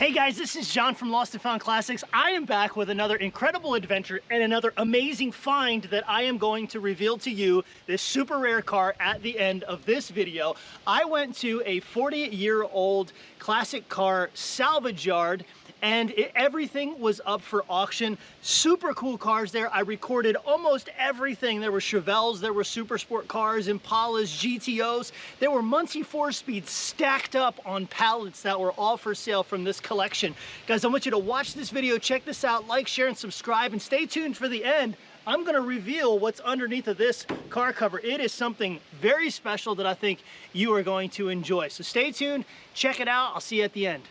Hey guys, this is John from Lost and Found Classics. I am back with another incredible adventure and another amazing find that I am going to reveal to you, this super rare car at the end of this video. I went to a 40-year-old classic car salvage yard and everything was up for auction. Super cool cars there. I recorded almost everything. There were Chevelles, there were super sport cars, Impalas, GTOs. There were Muncie 4-speeds stacked up on pallets that were all for sale from this collection. Guys, I want you to watch this video, check this out, like, share, and subscribe, and stay tuned for the end. I'm gonna reveal what's underneath of this car cover. It is something very special that I think you are going to enjoy. So stay tuned, check it out. I'll see you at the end.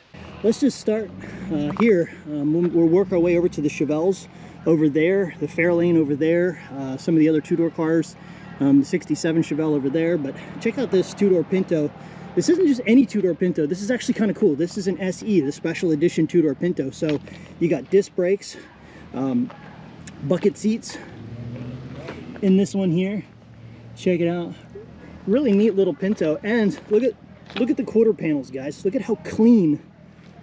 Let's just start here. We'll work our way over to the Chevelles over there, the Fairlane over there, some of the other two-door cars, the 67 Chevelle over there. But check out this two-door Pinto. This isn't just any two-door Pinto. This is actually kind of cool. This is an SE, the special edition two-door Pinto. So you got disc brakes, bucket seats in this one here. Check it out. Really neat little Pinto. And look at the quarter panels, guys. Look at how clean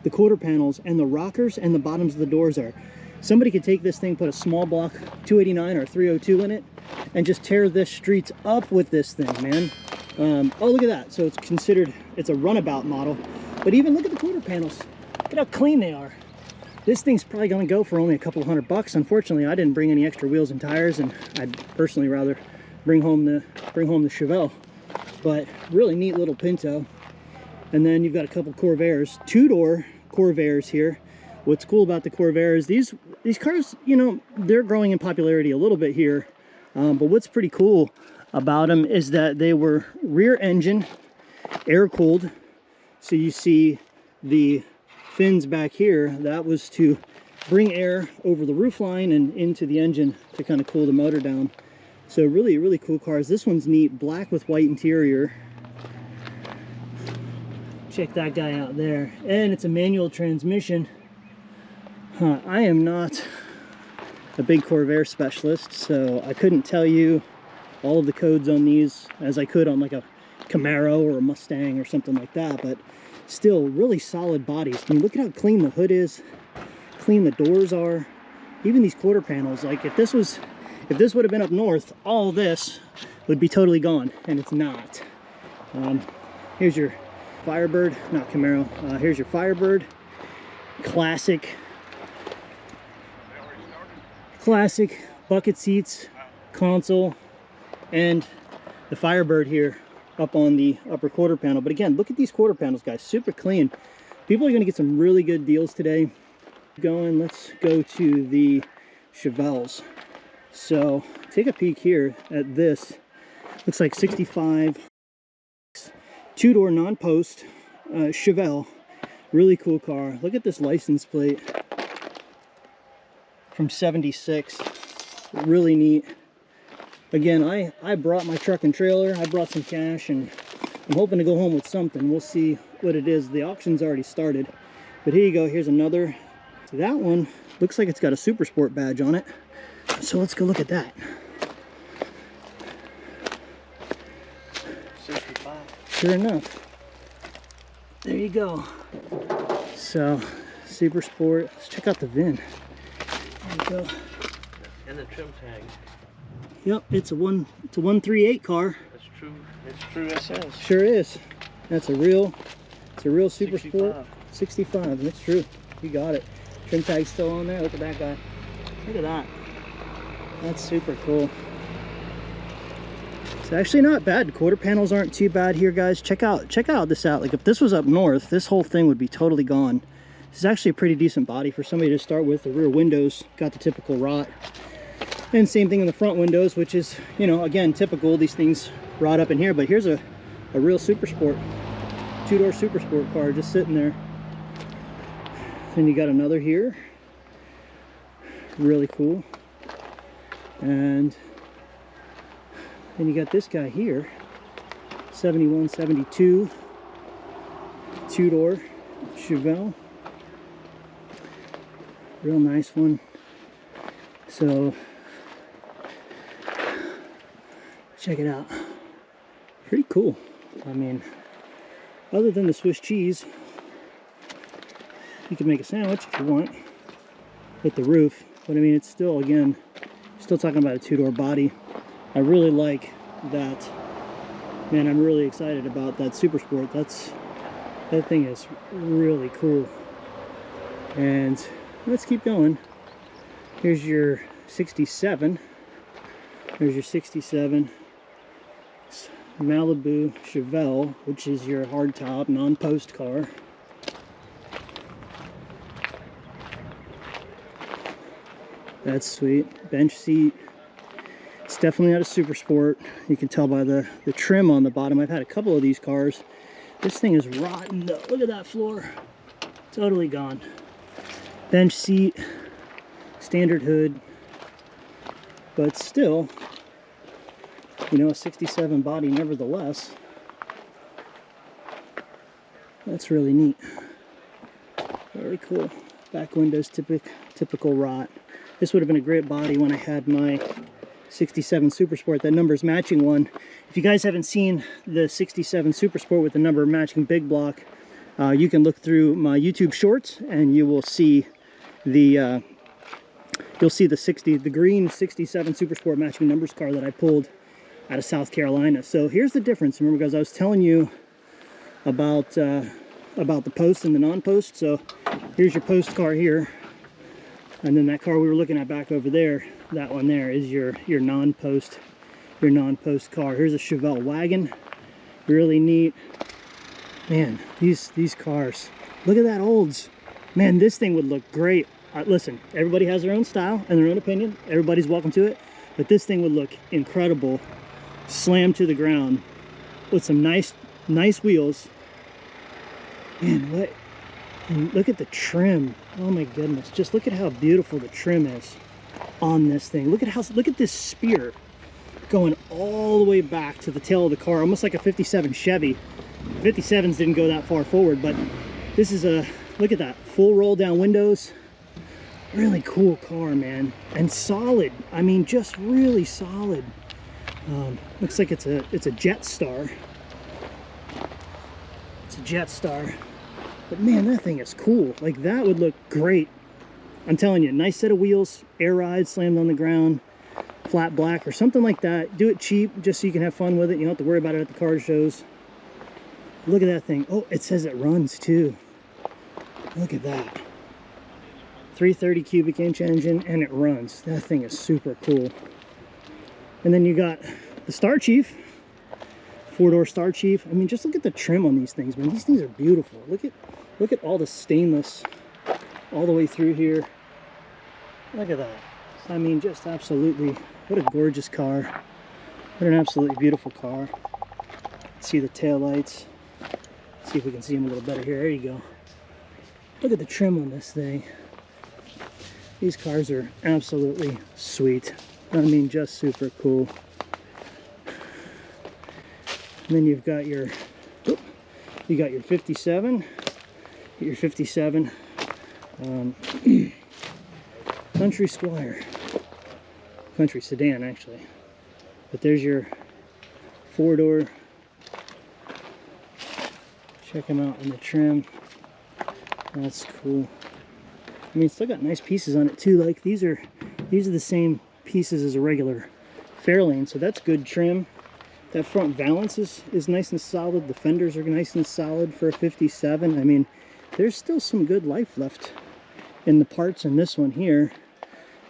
the quarter panels and the rockers and the bottoms of the doors are. Somebody could take this thing, put a small block 289 or 302 in it, and just tear this streets up with this thing, man. Oh, look at that. So it's considered, it's a runabout model. But even look at the quarter panels. Look at how clean they are. This thing's probably going to go for only a couple $100. Unfortunately, I didn't bring any extra wheels and tires, and I'd personally rather bring home the Chevelle. But really neat little Pinto. And then you've got a couple Corvairs, two-door Corvairs here. What's cool about the Corvairs, these cars, you know, they're growing in popularity a little bit here. But what's pretty cool about them is that they were rear engine, air cooled. So you see the fins back here, that was to bring air over the roof line and into the engine to kind of cool the motor down. So really, really cool cars. This one's neat, black with white interior. Check that guy out there. And it's a manual transmission. I am not a big Corvair specialist, so I couldn't tell you all of the codes on these as I could on like a Camaro or a Mustang or something like that, but still really solid bodies. I mean, look at how clean the hood is, clean the doors are, even these quarter panels. Like if this would have been up north, all this would be totally gone, and it's not. Here's your Firebird, not Camaro. Here's your Firebird, classic bucket seats, console, and the Firebird here up on the upper quarter panel. But again, look at these quarter panels, guys, super clean. People are going to get some really good deals today. Let's go to the Chevelles. So take a peek here at this. Looks like 65 two-door non-post Chevelle. Really cool car. Look at this license plate from 76. Really neat. Again, I brought my truck and trailer. I brought some cash, and I'm hoping to go home with something. We'll see what it is. The auction's already started. But here you go. Here's another. So that one looks like it's got a Super Sport badge on it. So let's go look at that. 65. Sure enough. There you go. So, Super Sport. Let's check out the VIN. There you go. And the trim tag. Yep, it's a 138 car. That's true. It's true SS. Sure is. That's a real Super 65. Sport 65. That's true. You got it. Trim tag's still on there. Look at that guy. Look at that. That's super cool. It's actually not bad. Quarter panels aren't too bad here, guys. Check out this out. Like if this was up north, this whole thing would be totally gone. This is actually a pretty decent body for somebody to start with. The rear windows got the typical rot. And same thing in the front windows, which is, you know, again, typical. These things rot up in here, but here's a real Super Sport, two-door Super Sport car just sitting there. Then you got another here. Really cool. And then you got this guy here, 71, 72, two-door Chevelle. Real nice one. So check it out. Pretty cool. I mean, other than the Swiss cheese, you can make a sandwich if you want with the roof. But I mean, it's still, again, still talking about a two-door body. I really like that. Man, I'm really excited about that Super Sport. That thing is really cool. And let's keep going. Here's your 67. There's your 67 Malibu Chevelle, which is your hardtop non-post car. That's sweet. Bench seat. It's definitely not a Super Sport. You can tell by the trim on the bottom. I've had a couple of these cars. This thing is rotten though. Look at that floor. Totally gone. Bench seat. Standard hood. But still, you know, a 67 body nevertheless. That's really neat. Very cool. Back windows, typical rot. This would have been a great body when I had my 67 Super Sport. That number's matching one. If you guys haven't seen the 67 Super Sport with the number matching big block, you can look through my YouTube shorts and you will see the the green 67 Super Sport matching numbers car that I pulled out of South Carolina. So here's the difference. Remember, guys, I was telling you about the post and the non-post. So here's your post car here, and then that car we were looking at back over there, that one there is your non-post car. Here's a Chevelle wagon, really neat. Man, these cars, look at that Olds. Man, this thing would look great. Listen, everybody has their own style and their own opinion. Everybody's welcome to it, but this thing would look incredible, slammed to the ground with some nice wheels. Man, what? And look at the trim. Oh my goodness! Just look at how beautiful the trim is on this thing. Look at this spear going all the way back to the tail of the car, almost like a 57 Chevy. 57s didn't go that far forward, but this is a, look at that, full roll down windows. Really cool car, man, and solid. I mean, just really solid. Looks like it's a Jetstar. It's a Jetstar. But man, that thing is cool. Like, that would look great. I'm telling you, nice set of wheels, air ride, slammed on the ground, flat black or something like that. Do it cheap, just so you can have fun with it. You don't have to worry about it at the car shows. Look at that thing. Oh, it says it runs too. Look at that. 330 cubic inch engine, and it runs. That thing is super cool. And then you got the Star Chief, 4-door Star Chief. I mean, just look at the trim on these things, man. These things are beautiful. Look at all the stainless all the way through here. Look at that. I mean, just absolutely, what a gorgeous car. What an absolutely beautiful car. See the taillights. See if we can see them a little better here. There you go. Look at the trim on this thing. These cars are absolutely sweet. I mean, just super cool. And then you've got your 57, your 57 Country Squire, Country Sedan actually. But there's your 4-door. Check them out in the trim. That's cool. I mean, it's still got nice pieces on it too. Like these are the same pieces as a regular Fairlane, so that's good trim. That front valance is nice and solid. The fenders are nice and solid for a 57. I mean, there's still some good life left in the parts in this one here.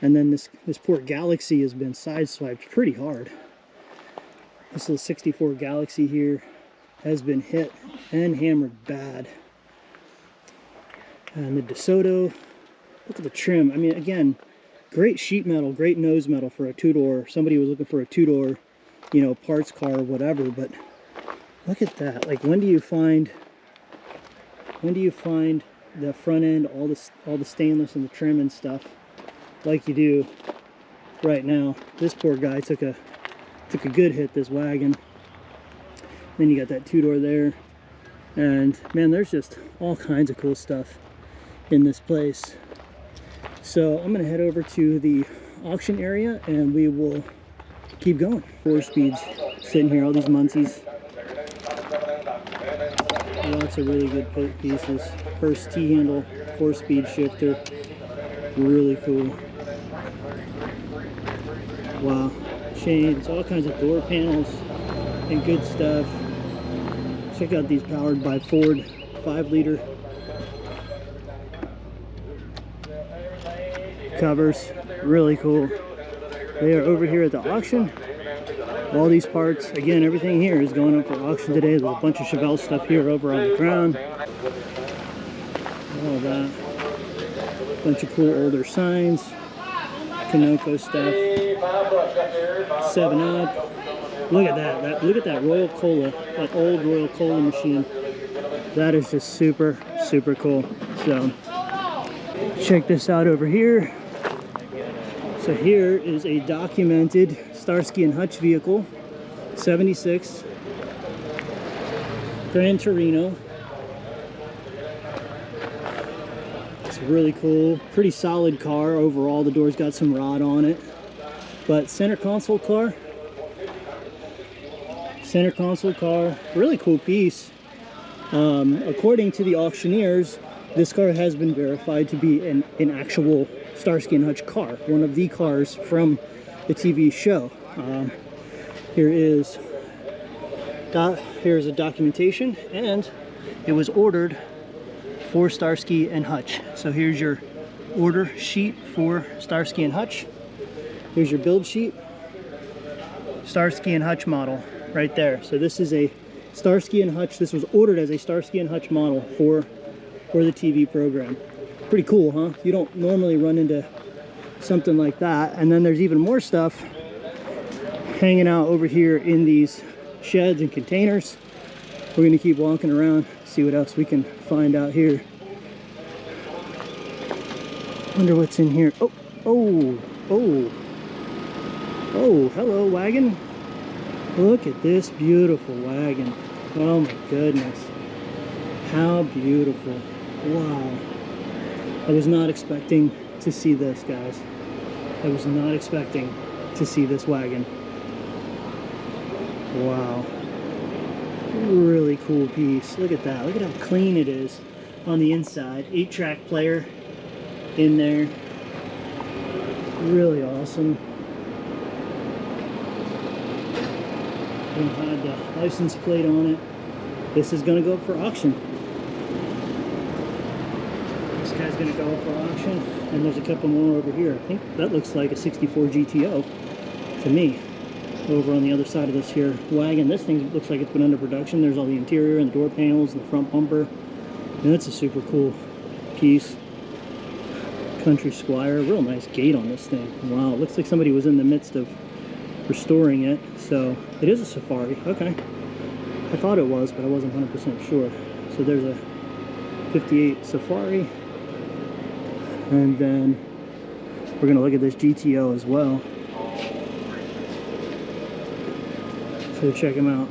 And then this poor Galaxy has been sideswiped pretty hard. This little 64 Galaxy here has been hit and hammered bad. And the DeSoto, look at the trim. I mean, again, great sheet metal, great nose metal for a two-door. Somebody was looking for a two-door, you know, parts car or whatever, but look at that. Like, when do you find the front end, all the stainless and the trim and stuff like you do right now? This poor guy took a good hit, this wagon. Then you got that two-door there, and man, there's just all kinds of cool stuff in this place. So I'm gonna head over to the auction area and we will keep going. 4 speeds sitting here, all these Muncies. Lots of really good pieces. First T-handle, 4-speed shifter. Really cool. Wow. Chains, all kinds of door panels and good stuff. Check out these powered by Ford 5-liter covers. Really cool. They are over here at the auction. All these parts, again, everything here is going up for auction today. There's a bunch of Chevelle stuff here over on the ground. All that. Bunch of cool older signs. Kanoko stuff. 7-Up. Look at that. Look at that Royal Cola. That old Royal Cola machine. That is just super, super cool. So, check this out over here. So here is a documented Starsky and Hutch vehicle, 76 Gran Torino. It's really cool, pretty solid car overall. The door's got some rod on it, but center console car, really cool piece. According to the auctioneers, this car has been verified to be an actual Starsky and Hutch car, one of the cars from the TV show. Here's a documentation, and it was ordered for Starsky and Hutch. So here's your order sheet for Starsky and Hutch. Here's your build sheet. Starsky and Hutch model right there. So this is a Starsky and Hutch. This was ordered as a Starsky and Hutch model for the TV program. Pretty cool, huh? You don't normally run into something like that. And then there's even more stuff hanging out over here in these sheds and containers. We're gonna keep walking around, see what else we can find out here. Wonder what's in here. Oh, hello, wagon. Look at this beautiful wagon. Oh my goodness. How beautiful. Wow. I was not expecting to see this, guys. I was not expecting to see this wagon. Wow. Really cool piece. Look at that. Look at how clean it is on the inside. 8-track player in there. Really awesome. It had the license plate on it. This is going to go up for auction. This guy's going to go up for auction. And there's a couple more over here. I think that looks like a 64 GTO to me. Over on the other side of this here wagon. This thing looks like it's been under production. There's all the interior and the door panels and the front bumper. And that's a super cool piece. Country Squire. Real nice gate on this thing. Wow, it looks like somebody was in the midst of restoring it. So it is a Safari. Okay. I thought it was, but I wasn't 100% sure. So there's a 58 Safari. And then we're going to look at this GTO as well. So check them out.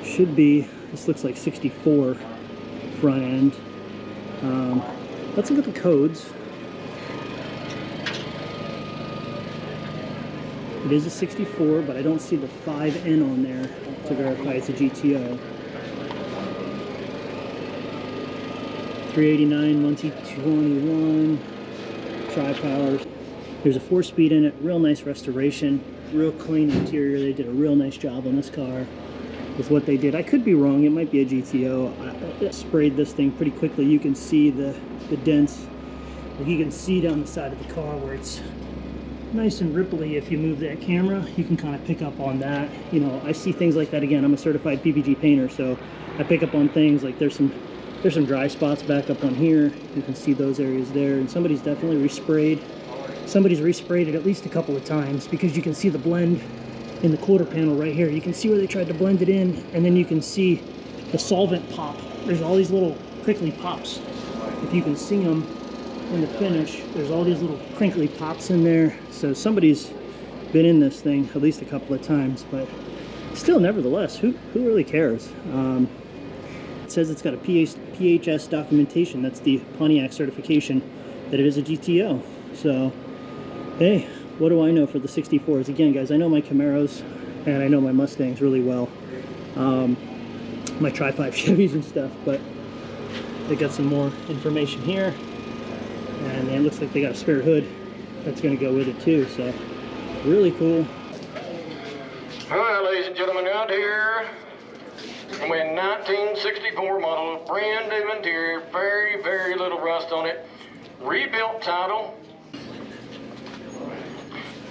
Should be, this looks like 64 front end. Let's look at the codes. It is a 64, but I don't see the 5N on there to verify it's a GTO. 389, 1T21, tri-powers. There's a 4-speed in it, real nice restoration, real clean interior. They did a real nice job on this car with what they did. I could be wrong, it might be a GTO. I sprayed this thing pretty quickly. You can see the dents. You can see down the side of the car where it's nice and ripply. If you move that camera, you can kind of pick up on that. You know, I see things like that. Again, I'm a certified PPG painter, so I pick up on things like there's some dry spots back up on here. You can see those areas there, and somebody's definitely resprayed. Somebody's resprayed it at least a couple of times, because you can see the blend in the quarter panel right here. You can see where they tried to blend it in, and then you can see the solvent pop. There's all these little crinkly pops. If you can see them in the finish, there's all these little crinkly pops in there. So somebody's been in this thing at least a couple of times, but still, nevertheless, who really cares? It says it's got a PHS documentation. That's the Pontiac certification that it is a GTO. So, hey, what do I know for the 64s? Again, guys, I know my Camaros and I know my Mustangs really well. Might try 5 Chevys and stuff, but they got some more information here, and it looks like they got a spare hood that's going to go with it too, so really cool. All right, ladies and gentlemen, out here with 1964 model, brand new interior, very, very little rust on it, rebuilt title.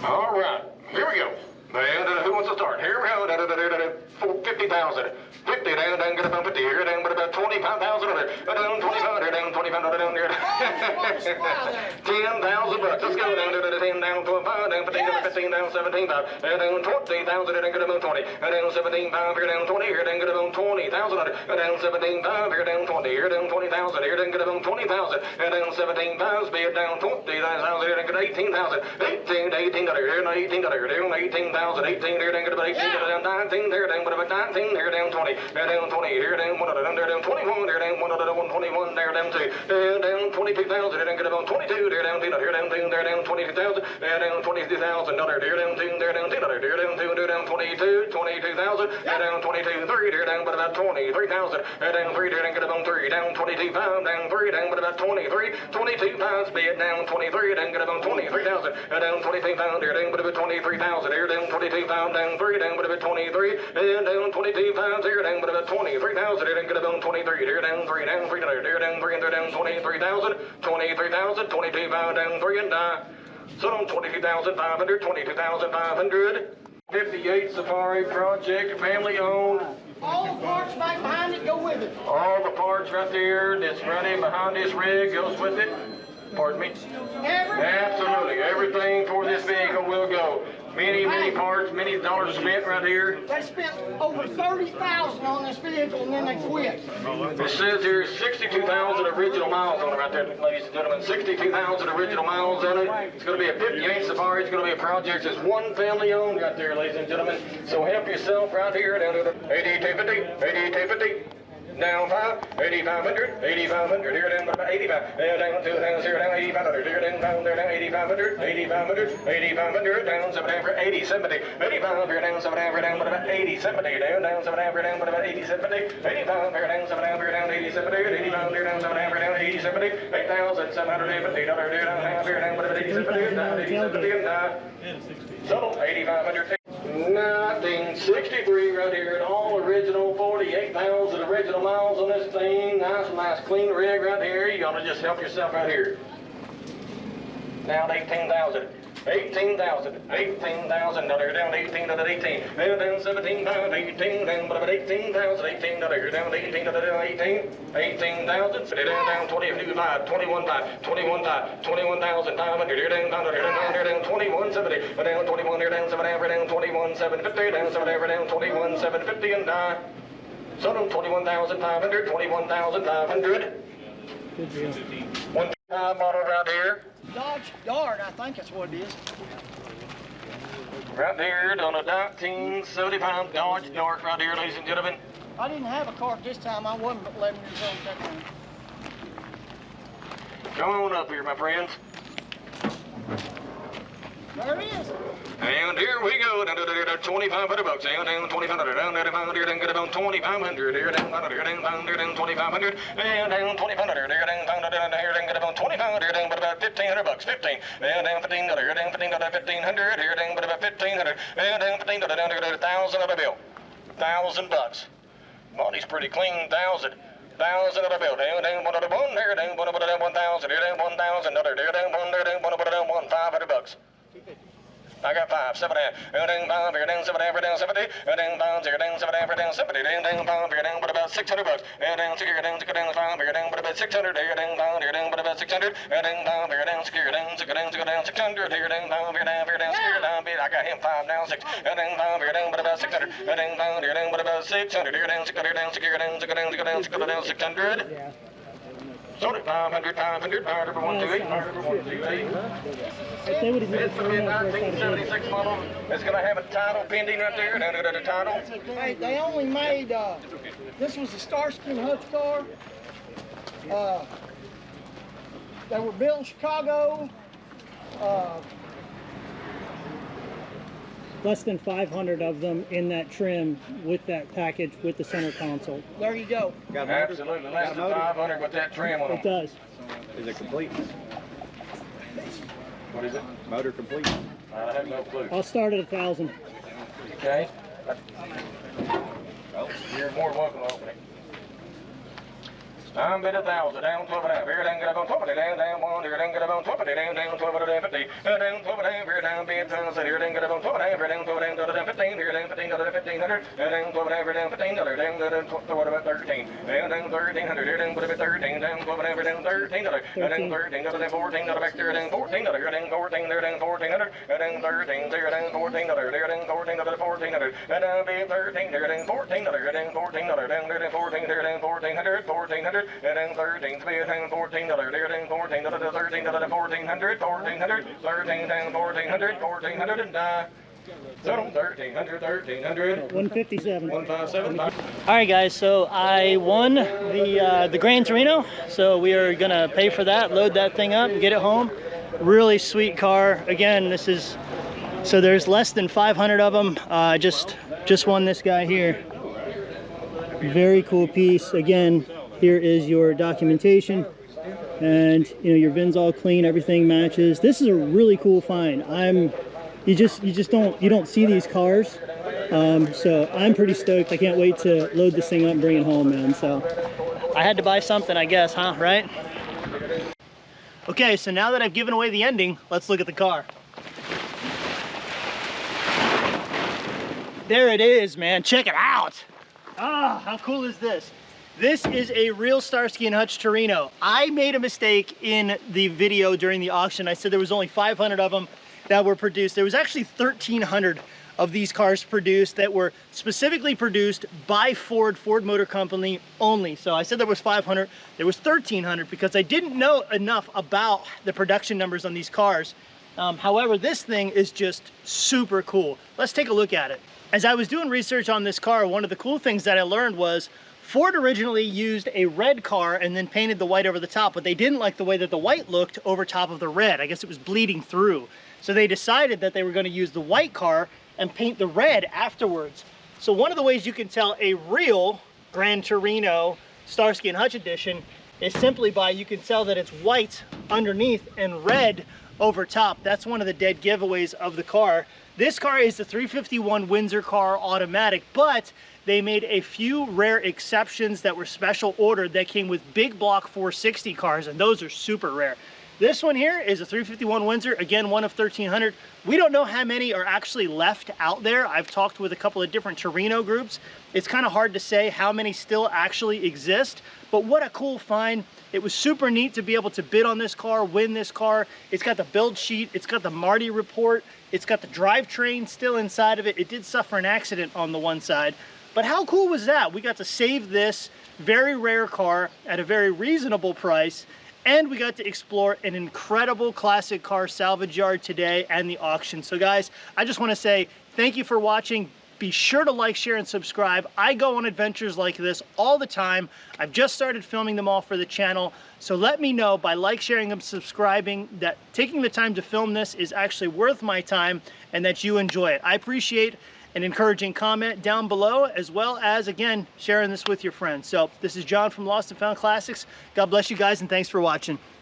All right, here we go. And who wants to start? Here we go. 50,000. 50 down, get about 50 here, down, but about 25,000 down, 25, down, 25 down here. 10,000 bucks. Let's go down to 10 down, 12, down 15 down, 15 down, 17 down, 20,000, down, get about 20, down 17, here, down 20, here, down, get about 20,000, down 17, here, down 20, here, down 20,000, here, down, get about 20,000, down 17 pounds, be it down 20,000, here, down, get 18,000, 18, here, 18, down 18,000, 18, here, down, get about 18, down 19, here, down, about 19, here, down 20. Down 20, here down 1, down 21, here down 121, there down 2, down 22,000, here down get about 22, there down 2, here down 2, there down 22,000, there down 22,000, here down 2, there down 2, here down 2, there down 22, 22,000, there down 22, 3, here down but about 23,000, there down 3, there down get about 3, down 22 pounds, down 3, down but about 23, 22 pounds, be it down 23, down get about 23,000, down 22 pounds, here down but about 23,000, here down 22 pounds, down 3, down but about 23, and down 22 pounds, here down but about 23,000, here down get about 23, here down 3, down 3, here down 3, and there down 23,000, 23,000, 22 pounds, down 3 and so on 22,500, 22,500. 58 Safari Project, family owned. All the parts back behind it go with it. All the parts right there that's running behind this rig goes with it. Pardon me? Absolutely. Everything for this vehicle will go. Many parts, many dollars spent right here. They spent over 30,000 on this vehicle and then they quit. It says here 62,000 original miles on it right there, ladies and gentlemen. 62,000 original miles on it. It's going to be a 58 Safari. It's going to be a project that's one family owned right there, ladies and gentlemen. So help yourself right here down to the 8250, 8250. Down 5, 8,500, 8,500, here down about 85, down 2,000, here down 8,500, here down there down 8,500, 8,500, 8,500, down 7 for 80, 70, 85, here down 7 here down about 80, 70, down 7 here down about 80, 70, 85, here down 7 here down 80, 70, 85, here down 7 here down 80, 70, 8,750, here down half here down about 80, 70, down 80, 70, and so 8,500. 1963 right here, and all original 48,000 original miles on this thing. Nice clean rig right here. You ought to just help yourself right here. Down 18,000. 18,000, 18,000, down 18, down 18, down 17, down 18, down about 18,000, 18, down 18, down 18, 18,000, down 25, 21,500, 21,500, down 21,750, down 21, down 7, down 21,750, down 7, down 21,750, and so down 21,500, 21,500. Good deal. One model right here. Dodge Dart, I think that's what it is. Right there on a 1975 Dodge Dart right here, ladies and gentlemen. I didn't have a car at this time. I wasn't but 11 years old at that time. Come on up here, my friends. There it is. And here we go, down to 2,500 bucks, down 2,500, down 500, down get about 2,500, here down 500, down 500, down 2,500, and down 2,500, here down 500, here down get about 2,500, down but about 1,500 bucks, 15, and down 1,500, here down 1,500, here down but about 1,500, and down 1,500, down to 1,000 of a bill, 1,000 bucks. Money's pretty clean, 1,000. 1,000 of a bill, down 1, here down 1,000, here down 1,000, here down 1, 500 bucks. I got 5, 7, down 5, here down 7, here down 70, down 5, here down 7, here down 70, down 5, here down but about 600 bucks, down 6, here down 6, down 5, here down but about 600, here down 5, here down but about 600, down 5, here down 6, here down 6, down 600, here down 5, here down 6, here down, I got him 5, down 6, down 5, here down but about 600, down 5, here down but about 600, here down 6, here down 6, here down 6, down 600. Yeah. Sold it 500, 500, 128, 128. If they would have It's a 1976 model. It's going to have a title pending right there. Down to the title. Hey, they only made, this was a Starsky Hutch car. They were built in Chicago. less than 500 of them in that trim with that package with the center console. There you go. Absolutely less than 500 with that trim on It does. Is it complete? What is it? Motor complete? I have no clue. I'll start at 1,000. Okay. You're more than welcome to open it. I'm bid 1,000, down 12 and a half, here down, get up on top of it, down 1, here down, get up on top of it, down 12 and a half, 50, down 12 and a half, here down, bid 1,000, here down, get up on top of it, here down 12 and a half, down 15, here down 15, down 1,500, down 12 and a half, here down 15, down what about 13, down 1,300, here down, what about 13, down 12 and a half, here down 13, down 13, down 14, down back there, down 14, here down 14, there down 1,400, down 13, there down 14, there down 14, down 1,400, down bid 13, there down 14, here down 14, down there down 14, there down 1,400, 1,400. And then 13, 3, and 14, there then 14, 13, 1,400, 1,400, 13, down 1,400, 1,400, and so 1,300, 1,300, 157. 157. All right, guys. So I won the Gran Torino. So we are gonna pay for that, load that thing up, and get it home. Really sweet car. Again, this is so there's less than 500 of them. Just won this guy here. Very cool piece. Again, here is your documentation, and you know your VIN's all clean, everything matches. This is a really cool find. You just don't see these cars, so I'm pretty stoked. I can't wait to load this thing up and bring it home, man. So I had to buy something, I guess, huh? Right? Okay, so now that I've given away the ending, let's look at the car. There it is, man. Check it out. Ah, how cool is this? This is a real Starsky and Hutch Torino. I made a mistake in the video during the auction. I said there was only 500 of them that were produced. There was actually 1,300 of these cars produced that were specifically produced by Ford Motor Company only. So I said there was 500, there was 1,300 because I didn't know enough about the production numbers on these cars. However, this thing is just super cool. Let's take a look at it. As I was doing research on this car, one of the cool things that I learned was Ford originally used a red car and then painted the white over the top, but they didn't like the way that the white looked over top of the red. I guess it was bleeding through. So they decided that they were going to use the white car and paint the red afterwards. So one of the ways you can tell a real Gran Torino Starsky and Hutch edition is simply by, you can tell that it's white underneath and red over top. That's one of the dead giveaways of the car. This car is the 351 Windsor car automatic, but they made a few rare exceptions that were special ordered that came with big block 460 cars, and those are super rare. This one here is a 351 Windsor, again, one of 1,300. We don't know how many are actually left out there. I've talked with a couple of different Torino groups. It's kind of hard to say how many still actually exist, but what a cool find. It was super neat to be able to bid on this car, win this car. It's got the build sheet, it's got the Marty report, it's got the drivetrain still inside of it. It did suffer an accident on the one side, but how cool was that? We got to save this very rare car at a very reasonable price, and we got to explore an incredible classic car salvage yard today and the auction. So guys, I just want to say thank you for watching. Be sure to like, share, and subscribe. I go on adventures like this all the time. I've just started filming them all for the channel. So let me know by like, sharing, and subscribing that taking the time to film this is actually worth my time and that you enjoy it. I appreciate an encouraging comment down below, as well as, again, sharing this with your friends. So this is John from Lost and Found Classics. God bless you guys, and thanks for watching.